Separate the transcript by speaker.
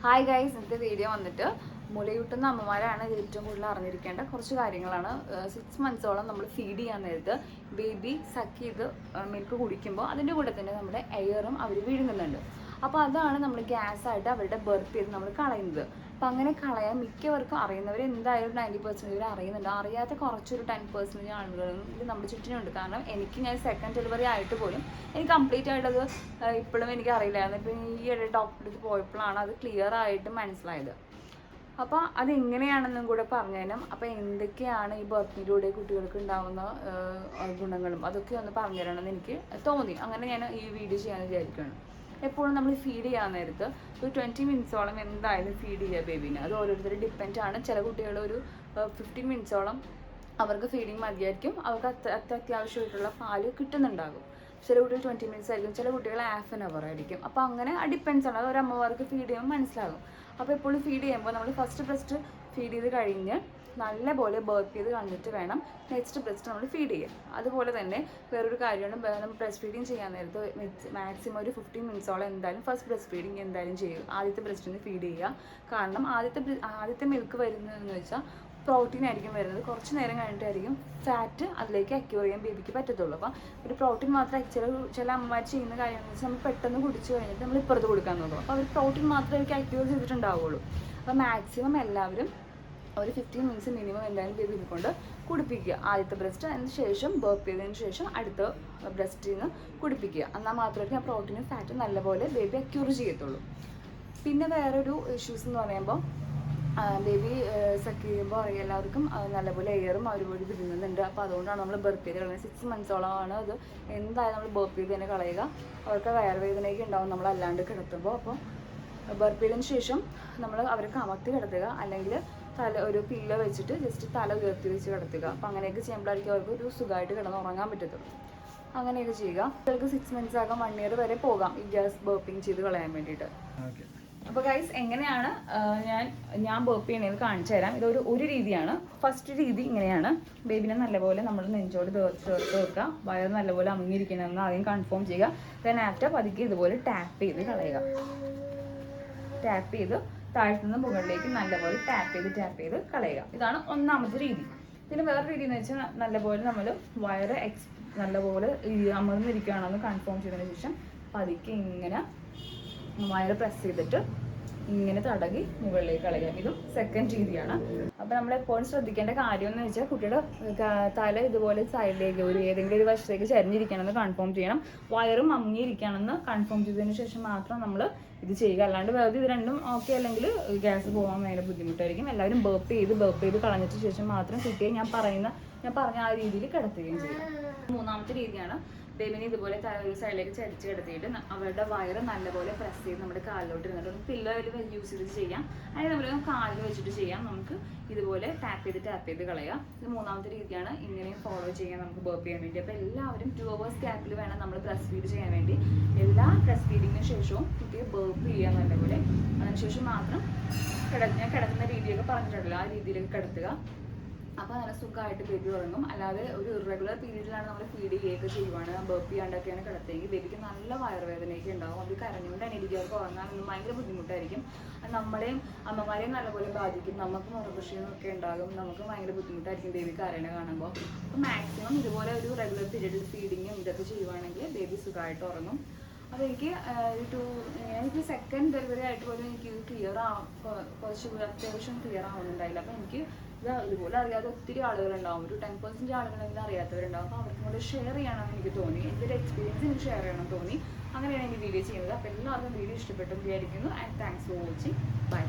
Speaker 1: Hi guys, ഇന്നത്തെ video വന്നിട്ട് മുലയൂട്ടുന്ന അമ്മമാരാണ് ഏറ്റവും കൂടുതൽ അറിഞ്ഞിരിക്കേണ്ട കുറച്ച് കാര്യങ്ങളാണ്. 6 മന്ത്സോളം നമ്മൾ ഫീഡ് ചെയ്യാൻ നേരത്ത് ബേബി സക്ക് ചെയ്ത് മിൽക്ക് കുടിക്കുമ്പോൾ അതിൻ്റെ കൂടെ തന്നെ നമ്മുടെ എയറും അവർ വിഴുങ്ങുന്നുണ്ട്. അപ്പോൾ അതാണ് നമ്മൾ ഗ്യാസായിട്ട് അവരുടെ ബർത്ത് ചെയ്ത് നമ്മൾ കളയുന്നത്. അപ്പം അങ്ങനെ കളയാൻ മിക്കവർക്കും അറിയുന്നവർ എന്തായാലും 90% അറിയുന്നുണ്ട്. അറിയാത്ത കുറച്ചൊരു 10% ആളുകളും ഇത് നമ്മുടെ ചുറ്റിനുണ്ട്. കാരണം ഞാൻ സെക്കൻഡ് ഡെലിവറി ആയിട്ട് പോലും എനിക്ക് കംപ്ലീറ്റ് ആയിട്ടത് ഇപ്പോഴും എനിക്ക് അറിയില്ലായിരുന്നു. ഇപ്പം ഈ ഒരു ഡോക്ടറെ അടുത്ത് പോയപ്പോഴാണ് അത് ക്ലിയർ ആയിട്ട് മനസ്സിലായത്. അപ്പോൾ അതെങ്ങനെയാണെന്നും കൂടെ പറഞ്ഞുതരാം. അപ്പോൾ എന്തൊക്കെയാണ് ഈ ബർത്തിലൂടെ കുട്ടികൾക്ക് ഉണ്ടാകുന്ന ഗുണങ്ങളും അതൊക്കെ ഒന്ന് പറഞ്ഞുതരണമെന്ന് എനിക്ക് തോന്നി. അങ്ങനെ ഞാൻ ഈ വീഡിയോ ചെയ്യാമെന്ന് വിചാരിക്കുകയാണ്. എപ്പോഴും നമ്മൾ ഫീഡ് ചെയ്യാൻ നേരത്ത് ഒരു 20 മിനിറ്റ്സോളം എന്തായാലും ഫീഡ് ചെയ്യുക ബേബീനെ. അത് ഓരോരുത്തർ ഡിപ്പെൻഡാണ്. ചില കുട്ടികൾ ഒരു 15 മിനിറ്റ്സോളം അവർക്ക് ഫീഡിങ് മതിയായിരിക്കും. അവർക്ക് അത്യാവശ്യമായിട്ടുള്ള പാല് കിട്ടുന്നുണ്ടാകും. ചില കുട്ടികൾ 20 മിനിറ്റ്സ് ആയിരിക്കും, ചില കുട്ടികൾ ഹാഫ് ആൻ അവർ ആയിരിക്കും. അപ്പോൾ അങ്ങനെ ഡിപ്പെൻസ് ആണ്. അത് ഒരു അമ്മമാർക്ക് ഫീഡ് ചെയ്യുമ്പോൾ മനസ്സിലാകും. അപ്പോൾ എപ്പോഴും ഫീഡ് ചെയ്യുമ്പോൾ നമ്മൾ ഫസ്റ്റ് ഫീഡ് ചെയ്ത് കഴിഞ്ഞ് നല്ലപോലെ ബർപ്പ് ചെയ്ത് കളഞ്ഞിട്ട് വേണം നെക്സ്റ്റ് ബ്രസ്റ്റ് നമ്മൾ ഫീഡ് ചെയ്യാൻ. അതുപോലെ തന്നെ വേറൊരു കാര്യമാണ്, നമ്മൾ ബ്രസ്റ്റ് ഫീഡിങ് ചെയ്യാൻ നേരത്ത് മാക്സിമം ഒരു 15 മിനിറ്റ്സോളം എന്തായാലും ഫസ്റ്റ് ബ്രസ്റ്റ് ഫീഡിങ് എന്തായാലും ചെയ്യുക. ആദ്യത്തെ ബ്രസ്റ്റിന് ഫീഡ് ചെയ്യുക. കാരണം ആദ്യത്തെ മിൽക്ക് വരുന്നതെന്ന് വെച്ചാൽ പ്രോട്ടീൻ ആയിരിക്കും വരുന്നത്. കുറച്ച് നേരം കഴിഞ്ഞിട്ടായിരിക്കും ഫാറ്റ് അതിലേക്ക് അക്യൂർ ചെയ്യാൻ ബേബിക്ക് പറ്റത്തുള്ളൂ. അപ്പം ഒരു പ്രോട്ടീൻ മാത്രം ചില അമ്മമാർ ചെയ്യുന്ന കാര്യമെന്ന് വെച്ചാൽ നമ്മൾ പെട്ടെന്ന് കുടിച്ച് കഴിഞ്ഞിട്ട് നമ്മൾ ഇപ്പുറത്ത് കൊടുക്കാൻ നോക്കും. അപ്പോൾ അവർ പ്രോട്ടീൻ മാത്രമായിരിക്കും അക്യൂർ ചെയ്തിട്ടുണ്ടാവുള്ളൂ. അപ്പോൾ മാക്സിമം എല്ലാവരും ഒരു 15 മിനിറ്റ്സ് മിനിമം എന്തായാലും ബേബിനെ കൊണ്ട് കുടിപ്പിക്കുക. ആദ്യത്തെ ബ്രസ്റ്റ്, അതിന് ശേഷം ബർപ്പ് ചെയ്തതിന് ശേഷം അടുത്ത ബ്രസ്റ്റിൽ നിന്ന് കുടിപ്പിക്കുക. എന്നാൽ മാത്രമേ ആ പ്രോട്ടീനും ഫാറ്റും നല്ലപോലെ ബേബി അക്യൂർ ചെയ്യത്തുള്ളൂ. പിന്നെ വേറൊരു ഇഷ്യൂസ് എന്ന് പറയുമ്പോൾ ബേബി സക്ക് ചെയ്യുമ്പോൾ അറിയാം എല്ലാവർക്കും നല്ലപോലെ എയറും ഒരുപാട് വിടുന്നുണ്ട്. അപ്പോൾ അതുകൊണ്ടാണ് നമ്മൾ ബർപ്പ് ചെയ്ത് കളയുന്നത്. 6 മന്ത്സോളമാണ് അത് എന്തായാലും നമ്മൾ ബർപ്പ് ചെയ്ത് തന്നെ കളയുക. അവർക്ക് വയറുവേദനയൊക്കെ ഉണ്ടാവും നമ്മൾ അല്ലാണ്ട് കിടത്തുമ്പോൾ. അപ്പോൾ ബർപ്പ് ചെയ്തതിന് ശേഷം നമ്മൾ അവർക്ക് അമർത്തി കിടത്തുക, അല്ലെങ്കിൽ ഒരു പില്ലോ വെച്ചിട്ട് ജസ്റ്റ് തല ഉയർത്തി വെച്ച് കിടത്തുക. അപ്പോൾ അങ്ങനെയൊക്കെ ചെയ്യുമ്പോഴായിരിക്കും അവർക്ക് ഒരു സുഖമായിട്ട് കിടന്ന് ഉറങ്ങാൻ പറ്റത്തുള്ളൂ. അങ്ങനെയൊക്കെ ചെയ്യുക. അവർക്ക് 6 മന്ത്സ് ആകാം 1 ഇയർ വരെ പോകാം ഈ ഗ്യാസ് ബർപ്പിങ് ചെയ്ത് കളയാൻ വേണ്ടിയിട്ട്. അപ്പോൾ ഗൈസ്, എങ്ങനെയാണ് ഞാൻ ബർപ്പ് ചെയ്യണത് കാണിച്ചു തരാം. ഇതൊരു രീതിയാണ്. ഫസ്റ്റ് രീതി ഇങ്ങനെയാണ്. ബേബിനെ നല്ലപോലെ നമ്മൾ നെഞ്ചോട് ചേർത്ത് വെക്കുക. വയറ് നല്ലപോലെ അമുങ്ങിയിരിക്കണമെന്ന് ആദ്യം കൺഫേം ചെയ്യുക. ദെൻ ആഫ്റ്റർ പതുക്കെ ഇതുപോലെ ടാപ്പ് ചെയ്ത് കളയുക. ടാപ്പ് ചെയ്ത് താഴ്ത്തുനിന്ന് മുകളിലേക്ക് നല്ലപോലെ ടാപ്പ് ചെയ്ത് കളയുക. ഇതാണ് ഒന്നാമത്തെ രീതി. പിന്നെ വേറെ രീതി എന്ന് വെച്ചാൽ നല്ലപോലെ നമ്മൾ വയറ് നല്ലപോലെ അമർന്നിരിക്കുകയാണെന്ന് കൺഫേം ചെയ്തതിന് ശേഷം പതുക്കെ ഇങ്ങനെ വയറ് പ്രസ് ചെയ്തിട്ട് ഇങ്ങനെ തടകി മുകളിലേക്ക് കളയുക. ഇതും സെക്കൻഡ് രീതിയാണ്. അപ്പോൾ നമ്മൾ എപ്പോഴും ശ്രദ്ധിക്കേണ്ട കാര്യം എന്ന് വെച്ചാൽ കുട്ടിയുടെ തല ഇതുപോലെ സൈഡിലേക്ക് ഏതെങ്കിലും ഒരു വശത്തേക്ക് ചരിഞ്ഞിരിക്കണമെന്ന് കൺഫേം ചെയ്യണം. വയറും അമുങ്ങിയിരിക്കണമെന്ന് കൺഫേം ചെയ്തതിന് ശേഷം മാത്രം നമ്മൾ ഇത് ചെയ്യുക. അല്ലാണ്ട് വേറെ ഇത് രണ്ടും ഓക്കെ അല്ലെങ്കിൽ ഗ്യാസ് പോകാൻ ഭയങ്കര ബുദ്ധിമുട്ടായിരിക്കും. എല്ലാവരും ബർപ്പ് ചെയ്ത് കളഞ്ഞിട്ട് ശേഷം മാത്രം കുട്ടിയെ ഞാൻ പറഞ്ഞ ആ രീതിയിൽ കിടത്തുകയും ചെയ്യും. മൂന്നാമത്തെ രീതിയാണ് ബേബിനെ ഇതുപോലെ ഒരു സൈഡിലേക്ക് ചരിച്ച് കിടത്തിയിട്ട് അവരുടെ വയറ് നല്ലപോലെ പ്രസ് ചെയ്ത് നമ്മുടെ കാലിലോട്ട് ഇരുന്നിട്ട് പില്ലോയിൽ യൂസ് ചെയ്ത് ചെയ്യാം. അല്ലെങ്കിൽ നമ്മൾ കാലിൽ വെച്ചിട്ട് ചെയ്യാം. നമുക്ക് ഇതുപോലെ ടാപ്പ് ചെയ്ത് കളയാം. ഇത് മൂന്നാമത്തെ രീതിയാണ്. ഇങ്ങനെയും ഫോളോ ചെയ്യാൻ നമുക്ക് ബർപ്പ് ചെയ്യാൻ വേണ്ടി. അപ്പോൾ എല്ലാവരും 2 hours ഗ്യാപ്പിൽ വേണം നമ്മൾ ബ്രസ്റ്റ് ഫീഡ് ചെയ്യാൻ വേണ്ടി. എല്ലാ ബ്രസ്റ്റ് ഫീഡിങ്ങിന് ശേഷവും കുട്ടിയെ ബർപ്പ് ചെയ്യാൻ നല്ലപോലെ. അതിനുശേഷം മാത്രം ഞാൻ കിടക്കുന്ന രീതിയൊക്കെ പറഞ്ഞിട്ടുണ്ടല്ലോ, ആ രീതിയിലേക്ക് കിടത്തുക. അപ്പോൾ നല്ല സുഖമായിട്ട് ബേബി ഉറങ്ങും. അല്ലാതെ ഒരു ഇറഗുലർ പീരീഡിലാണ് നമ്മൾ ഫീഡ് ചെയ്യുകയൊക്കെ ചെയ്യുവാണ്, ബർപ്പ് ചെയ്യാണ്ടൊക്കെയാണ് കിടത്തിയെങ്കിൽ ബേബിക്ക് നല്ല വയറുവേദനയൊക്കെ ഉണ്ടാവും. അത് കരഞ്ഞുകൊണ്ടാണ് എനിക്ക് ഉറങ്ങാനൊന്നും ഭയങ്കര ബുദ്ധിമുട്ടായിരിക്കും. നമ്മളെയും അമ്മമാരെയും നല്ലപോലെ ബാധിക്കും. നമുക്ക് മുറപ്രശ്നമൊക്കെ ഉണ്ടാകും. നമുക്ക് ഭയങ്കര ബുദ്ധിമുട്ടായിരിക്കും ബേബി കരയണ കാണുമ്പോൾ. അപ്പോൾ മാക്സിമം ഇതുപോലെ ഒരു റെഗുലർ പീരീഡിൽ ഫീഡിങ്ങും ഇതൊക്കെ ചെയ്യുവാണെങ്കിൽ ബേബി സുഖമായിട്ട് ഉറങ്ങും. അപ്പോൾ എനിക്ക് സെക്കൻഡ് ഡെലിവറി ആയിട്ട് പോലും എനിക്ക് കുറച്ച് അത്യാവശ്യം ക്ലിയർ ആവുന്നുണ്ടായില്ല. അപ്പോൾ എനിക്ക് ഇതുപോലെ അറിയാതെ ഒത്തിരി ആളുകളുണ്ടാവും. ഒരു 10% ആളുകളെങ്കിലും അറിയാത്തവരുണ്ടാവും. അപ്പോൾ അവർക്കും കൂടെ ഷെയർ ചെയ്യണമെന്ന് എനിക്ക് തോന്നി. എൻ്റെ ഒരു എക്സ്പീരിയൻസ് എനിക്ക് ഷെയർ ചെയ്യണമെന്ന് തോന്നി. അങ്ങനെയാണ് എനിക്ക് വീഡിയോ ചെയ്യുന്നത്. അപ്പോൾ എല്ലാവർക്കും വീഡിയോ ഇഷ്ടപ്പെട്ടു വിചാരിക്കുന്നു. And thanks for watching. By.